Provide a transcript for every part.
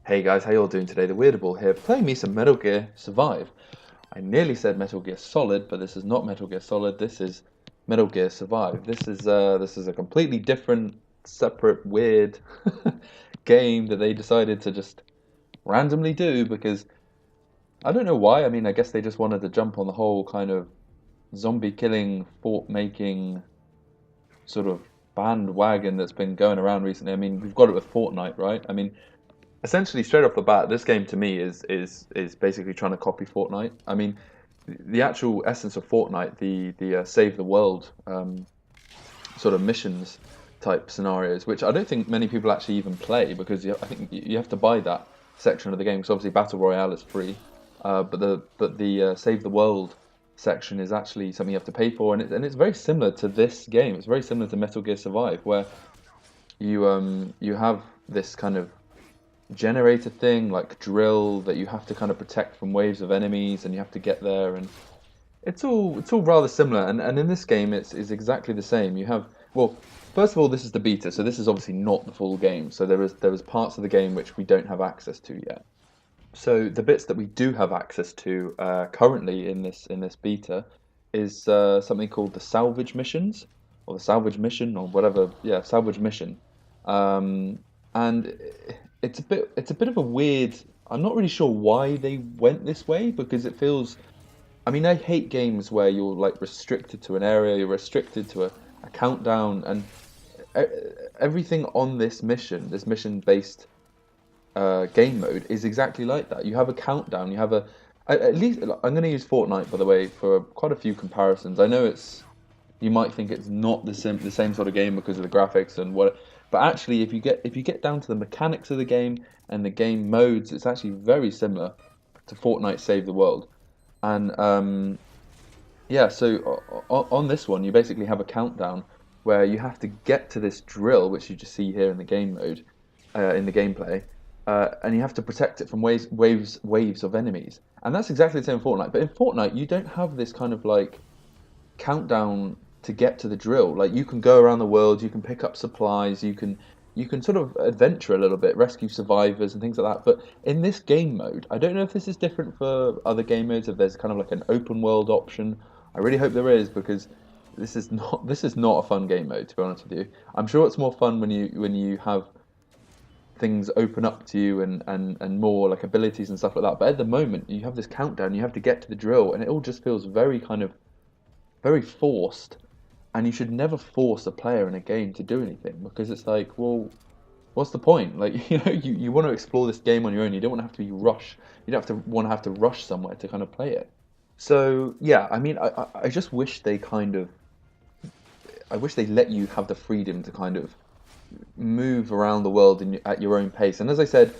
Hey guys, how you all doing today? The Weirdable here, playing me some Metal Gear Survive. I nearly said Metal Gear Solid, but this is not Metal Gear Solid. This is Metal Gear Survive. This is a completely different, separate, weird game that they decided to just randomly do because I don't know why. I mean, I guess they just wanted to jump on the whole kind of zombie killing, fort making sort of bandwagon that's been going around recently. I mean, we've got it with Fortnite, right? I mean, essentially straight off the bat, this game to me is basically trying to copy Fortnite. I mean, the actual essence of Fortnite, the save the world sort of missions type scenarios, which I don't think many people actually even play because I think you have to buy that section of the game because obviously Battle Royale is free, but the save the world section is actually something you have to pay for, and it's very similar to this game. It's very similar to Metal Gear Survive, where you have this kind of generator thing, like drill that you have to kind of protect from waves of enemies, and you have to get there, and it's all rather similar. And in this game, it's exactly the same. You have well, first of all, this is the beta, so this is obviously not the full game. So there is parts of the game which we don't have access to yet. So the bits that we do have access to currently in this beta is something called the salvage missions or the salvage mission or whatever. Yeah, salvage mission. Um, and it's a bit of a weird. I'm not really sure why they went this way because it feels. I mean, I hate games where you're like restricted to an area, you're restricted to a countdown, and e- everything on this mission based game mode is exactly like that. You have a countdown. You have at least I'm going to use Fortnite by the way for quite a few comparisons. I know it's you might think it's not the same sort of game because of the graphics and what, but actually if you get down to the mechanics of the game and the game modes, it's actually very similar to Fortnite Save the World. And yeah, so on this one, you basically have a countdown where you have to get to this drill, which you just see here in the game mode, in the gameplay, and you have to protect it from waves of enemies. And that's exactly the same in Fortnite. But in Fortnite, you don't have this kind of like countdown to get to the drill. Like you can go around the world, you can pick up supplies, you can sort of adventure a little bit, rescue survivors and things like that. But in this game mode, I don't know if this is different for other game modes, if there's kind of like an open world option. I really hope there is because this is not a fun game mode, to be honest with you. I'm sure it's more fun when you have things open up to you and more like abilities and stuff like that. But at the moment, you have this countdown, you have to get to the drill, and it all just feels very kind of very forced. And you should never force a player in a game to do anything because it's like, well, what's the point? Like, you want to explore this game on your own. You don't want to have to be rush. You don't have to rush somewhere to kind of play it. So yeah, I mean, I just wish they kind of, I wish they let you have the freedom to kind of move around the world at your own pace. And as I said,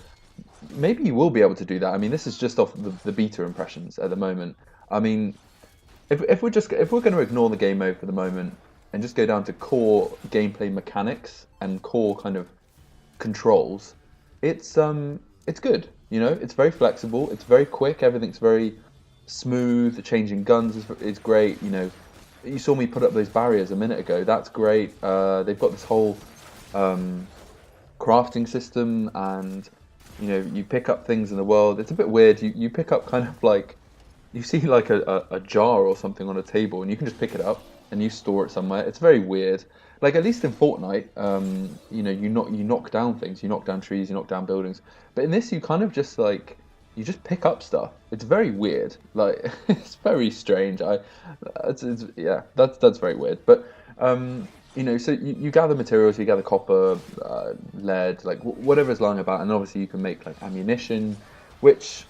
maybe you will be able to do that. I mean, this is just off the beta impressions at the moment. I mean, if we're going to ignore the game mode for the moment and just go down to core gameplay mechanics and core kind of controls, it's good. It's very flexible. It's very quick. Everything's very smooth. The changing guns is great. You saw me put up those barriers a minute ago. That's great. They've got this whole um, crafting system, and you pick up things in the world. It's a bit weird. You pick up kind of like you see like a jar or something on a table, and you can just pick it up and you store it somewhere. It's very weird. Like at least in Fortnite, you knock down things, you knock down trees, you knock down buildings. But in this, you kind of just like you just pick up stuff. It's very weird. Like it's very strange. Yeah, that's very weird. But so you gather materials, you gather copper, lead, like whatever's lying about, and obviously you can make like ammunition, which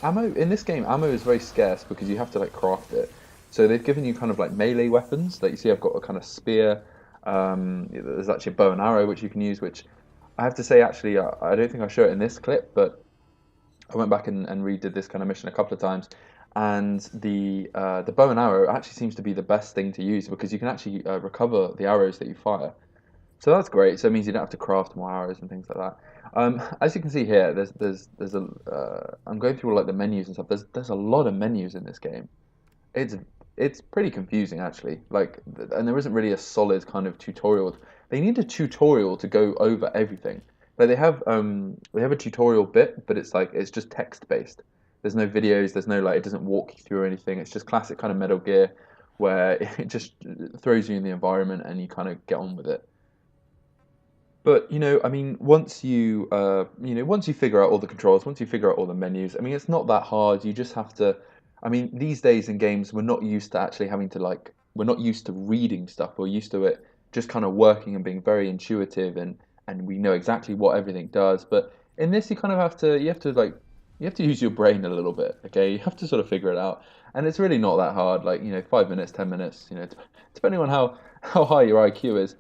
ammo in this game, ammo is very scarce because you have to like craft it. So they've given you kind of like melee weapons. Like you see, I've got a kind of spear. There's actually a bow and arrow which you can use. Which I have to say, actually, I don't think I show it in this clip, but I went back and redid this kind of mission a couple of times, and the bow and arrow actually seems to be the best thing to use because you can actually recover the arrows that you fire. So that's great. So it means you don't have to craft more arrows and things like that. As you can see here, there's a. I'm going through all like the menus and stuff. There's a lot of menus in this game. It's it's pretty confusing actually. Like, and there isn't really a solid kind of tutorial. They need a tutorial to go over everything. Like they have a tutorial bit, but it's like it's just text based. There's no videos. There's no like it doesn't walk you through anything. It's just classic kind of Metal Gear, where it just throws you in the environment and you kind of get on with it. But I mean, once you figure out all the controls, once you figure out all the menus, I mean, it's not that hard. You just have to. I mean, these days in games, we're not used to actually having to like, we're not used to reading stuff. We're used to it just kind of working and being very intuitive, and we know exactly what everything does. But in this, you kind of you have to use your brain a little bit. Okay, you have to sort of figure it out, and it's really not that hard. Like 5 minutes, 10 minutes, depending on how high your IQ is.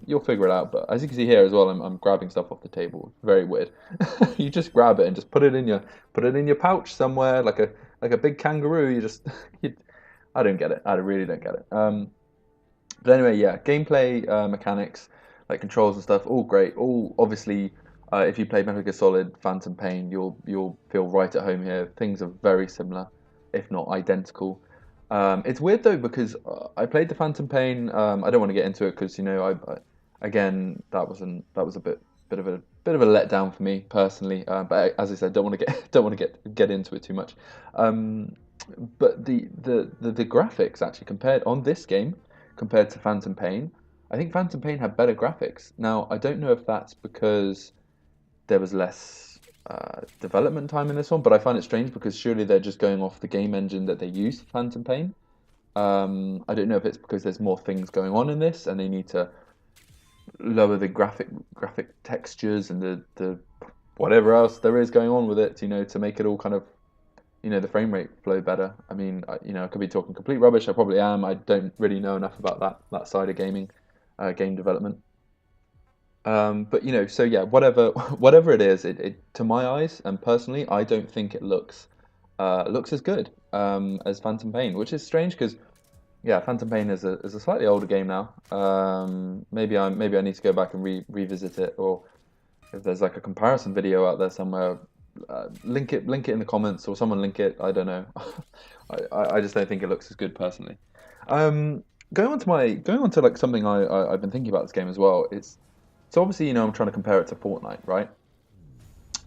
You'll figure it out. But as you can see here as well, I'm grabbing stuff off the table. Very weird. You just grab it and just put it in your pouch somewhere, like a big kangaroo. You just, I don't get it. I really don't get it. But anyway, yeah, gameplay mechanics, like controls and stuff, all great. All obviously, if you play Metal Gear Solid, Phantom Pain, you'll feel right at home here. Things are very similar, if not identical. It's weird though because I played the Phantom Pain. I don't want to get into it because again that was a bit of a letdown for me personally. But as I said, don't want to get don't want to get into it too much. Um, but the graphics actually compared on this game compared to Phantom Pain, I think Phantom Pain had better graphics. Now I don't know if that's because there was less development time in this one, but I find it strange because surely they're just going off the game engine that they used for Phantom Pain. I don't know if it's because there's more things going on in this and they need to lower the graphic textures and the whatever else there is going on with it, to make it all kind of the frame rate flow better. I mean, I could be talking complete rubbish. I probably am. I don't really know enough about that side of gaming, game development. But so yeah, whatever whatever it is, it to my eyes and personally, I don't think it looks as good as Phantom Pain, which is strange because yeah, Phantom Pain is a slightly older game now. Maybe I need to go back and revisit it, or if there's like a comparison video out there somewhere, link it in the comments, or someone link it. I don't know. I just don't think it looks as good personally. Um, going on to like something I've been thinking about this game as well. It's so obviously I'm trying to compare it to Fortnite, right?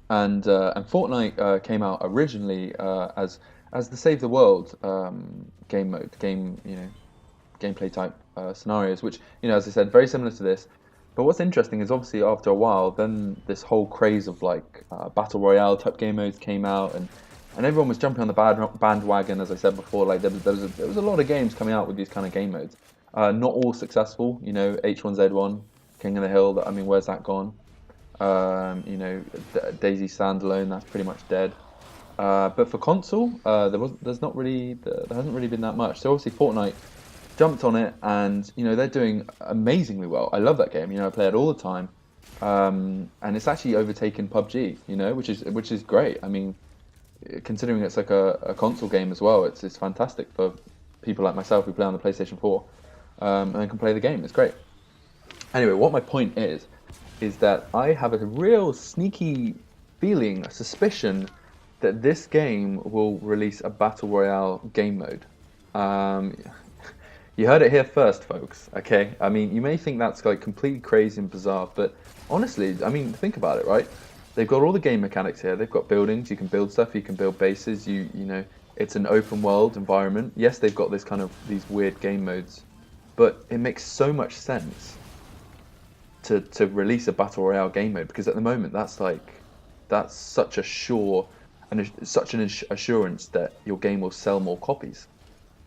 And Fortnite came out originally as the Save the World game mode, gameplay type scenarios, which as I said, very similar to this. But what's interesting is obviously after a while, then this whole craze of like battle royale type game modes came out, and everyone was jumping on the bandwagon. As I said before, like there was a lot of games coming out with these kind of game modes. Not all successful, H1Z1, King of the Hill. I mean, where's that gone? Daisy Standalone, that's pretty much dead. But for console, there hasn't really been that much. So obviously Fortnite jumped on it, and they're doing amazingly well. I love that game. I play it all the time, and it's actually overtaken PUBG. Which is great. I mean, considering it's like a console game as well, it's fantastic for people like myself who play on the PlayStation 4 and can play the game. It's great. Anyway, what my point is that I have a real sneaky feeling, a suspicion that this game will release a battle royale game mode. Um, you heard it here first, folks. Okay, I mean, you may think that's like completely crazy and bizarre, but honestly, I mean, think about it, right? They've got all the game mechanics here. They've got buildings. You can build stuff. You can build bases. It's an open world environment. Yes, they've got these weird game modes, but it makes so much sense to release a battle royale game mode because at the moment that's such a sure and such an assurance that your game will sell more copies.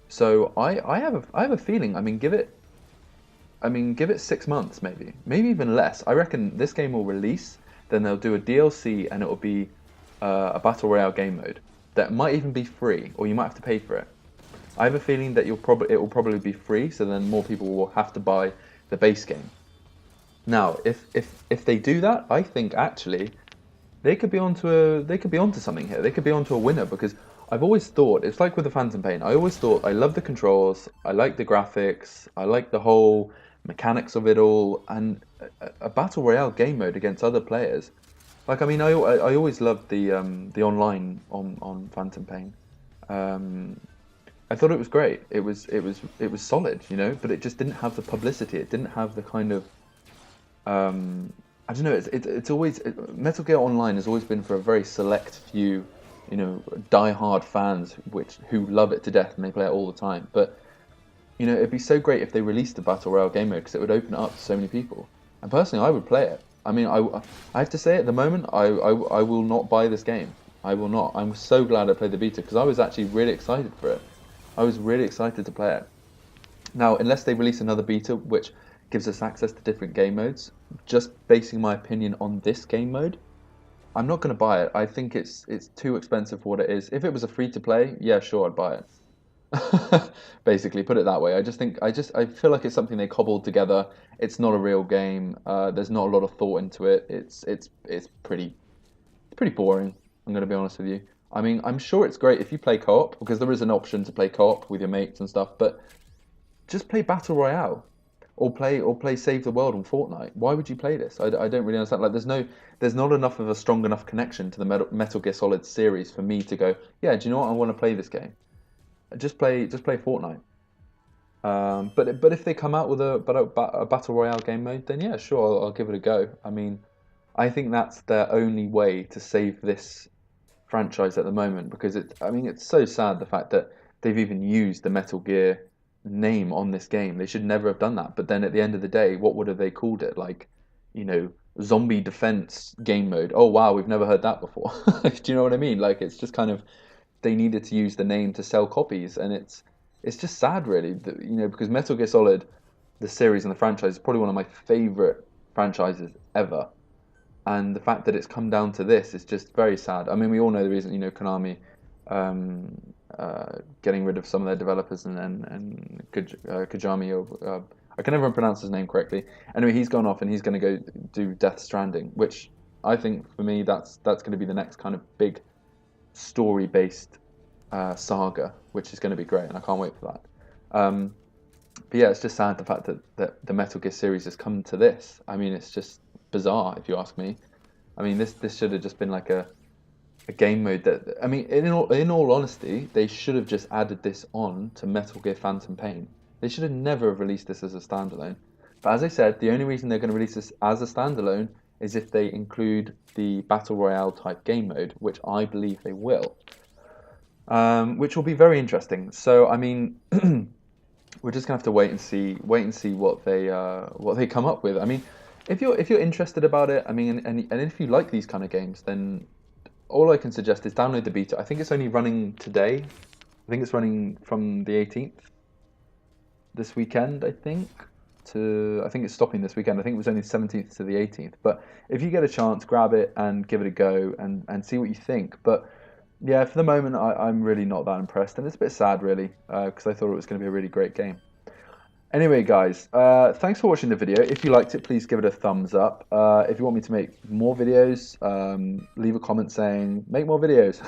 So I have a feeling. Give it 6 months, maybe even less. I reckon this game will release, then they'll do a DLC, and it will be a battle royale game mode that might even be free, or you might have to pay for it. I have a feeling that it will probably be free, so then more people will have to buy the base game. Now, if they do that, I think actually they could be onto something here. They could be onto a winner because I've always thought it's like with the Phantom Pain. I always thought I love the controls, I like the graphics, I like the whole mechanics of it all, and a battle royale game mode against other players. Like I mean, I always loved the online on Phantom Pain. I thought it was great. It was solid, but it just didn't have the publicity. It didn't have the kind of I don't know. It's always Metal Gear Online has always been for a very select few, you know, die-hard fans who love it to death and they play it all the time. But you know, it'd be so great if they released a battle royale game mode because it would open it up to so many people. And personally, I would play it. I mean, I have to say at the moment, I will not buy this game. I will not. I'm so glad I played the beta because I was actually really excited for it. I was really excited to play it. Now, unless they release another beta which gives us access to different game modes, just basing my opinion on this game mode, I'm not going to buy it. I think it's too expensive for what it is. If it was a free to play, yeah, sure, I'd buy it. Basically, put it that way. I feel like it's something they cobbled together. It's not a real game. There's not a lot of thought into it. It's pretty boring. I'm going to be honest with you. I mean, I'm sure it's great if you play co-op because there is an option to play co-op with your mates and stuff. But just play Battle Royale, or play Save the World on Fortnite. Why would you play this? I don't really understand. Like, there's not enough of a strong enough connection to the Metal Gear Solid series for me to go, yeah, do you know what? I want to play this game. Just play Fortnite. But if they come out with a battle royale game mode, then yeah, sure, I'll give it a go. I mean, I think that's their only way to save this franchise at the moment because I mean, it's so sad the fact that they've even used the Metal Gear name on this game. They should never have done that. But then at the end of the day, what would have they called it? Like, you know, zombie defense game mode. Oh wow, we've never heard that before. Do you know what I mean? Like, it's just kind of they needed to use the name to sell copies, and it's just sad, really, that, you know, because Metal Gear Solid, the series and the franchise, is probably one of my favorite franchises ever. And the fact that it's come down to this is just very sad. I mean, we all know the reason, you know, Konami um, getting rid of some of their developers and Kajami, or I can never pronounce his name correctly. Anyway, he's gone off and he's going to go do Death Stranding, which I think for me that's going to be the next kind of big story-based saga, which is going to be great, and I can't wait for that. But yeah, it's just sad the fact that the Metal Gear series has come to this. I mean, it's just bizarre if you ask me. I mean, this should have just been like a game mode that, I mean, in all honesty, they should have just added this on to Metal Gear Phantom Pain. They should have never have released this as a standalone. But as I said, the only reason they're going to release this as a standalone is if they include the Battle Royale type game mode, which I believe they will. Which will be very interesting. So, I mean, we're just gonna have to wait and see what they come up with. I mean, if you're interested about it, I mean, and if you like these kind of games, then all I can suggest is download the beta. I think it's only running today. I think it's running from the 18th this weekend, I think. I think it's stopping this weekend. I think it was only the 17th to the 18th. But if you get a chance, grab it and give it a go and see what you think. But yeah, for the moment, I'm really not that impressed, and it's a bit sad, really, because I thought it was going to be a really great game. Anyway, guys, thanks for watching the video. If you liked it, please give it a thumbs up. If you want me to make more videos, leave a comment saying, make more videos.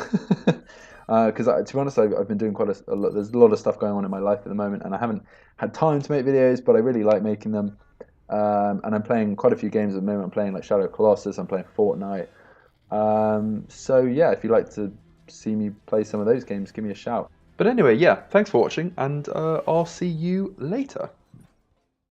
Because to be honest, I've been doing quite a lot. There's a lot of stuff going on in my life at the moment, and I haven't had time to make videos, but I really like making them. And I'm playing quite a few games at the moment. I'm playing like Shadow of Colossus, I'm playing Fortnite. So yeah, if you'd like to see me play some of those games, give me a shout. But anyway, yeah, thanks for watching, and I'll see you later.